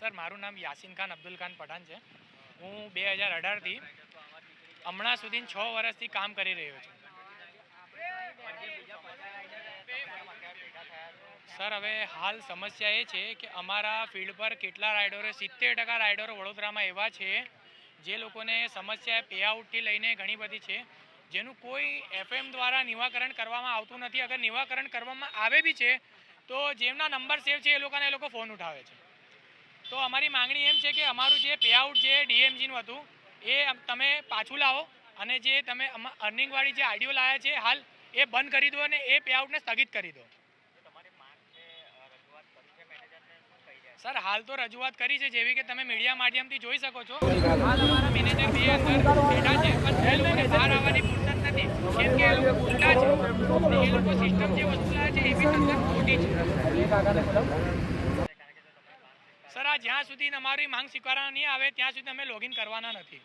Sir, મારું નામ યાસીન ખાન અબ્દુલ ખાન પઠાણ છે. હું 2018થી હમણાં સુધી 6 વર્ષથી કામ કરી રહ્યો છું. સર, હવે હાલ સમસ્યા એ છે કે અમારા ફિલ્ડ પર કેટલા રાઇડરો 70% રાઇડરો વડોદરામાં એવા છે જે લોકોને સમસ્યા પેઆઉટથી લઈને ઘણી બધી છે, જેનું કોઈ FM દ્વારા નિવાકરણ કરવામાં આવતું નથી. અગર નિવાકરણ કરવામાં આવે બી છે તો જેમના નંબર સેવ છે એ લોકો ફોન ઉઠાવે છે. તો અમારી માંગણી એમ છે કે અમારું જે પેઆઉટ જે ડીએમજીનું હતું એ તમે પાછું લાવો, અને જે તમે અર્નિંગવાળી જે આઈડીઓ લાવ્યા છે હાલ એ બંધ કરી દો અને એ પેઆઉટને સ્થગિત કરી દો. સર, હાલ તો રજૂઆત કરી છે, જેવી કે તમે મીડિયા માધ્યમથી જોઈ શકો છો. હાલ અમારા મેનેજર બે અંદર બેઠા છે, પણ એ લોકોને બહાર આવવાની ફુરસત નથી, કેમ કે એ લોકો ખોટા છે. એ લોકો સિસ્ટમ જે વસ્તુ લાવે છે એ બી તદ્દન ખોટી છે. સર, આ જ્યાં સુધી અમારી માંગ સ્વીકારવામાં નહીં આવે ત્યાં સુધી અમે લોગિન કરવાના નથી.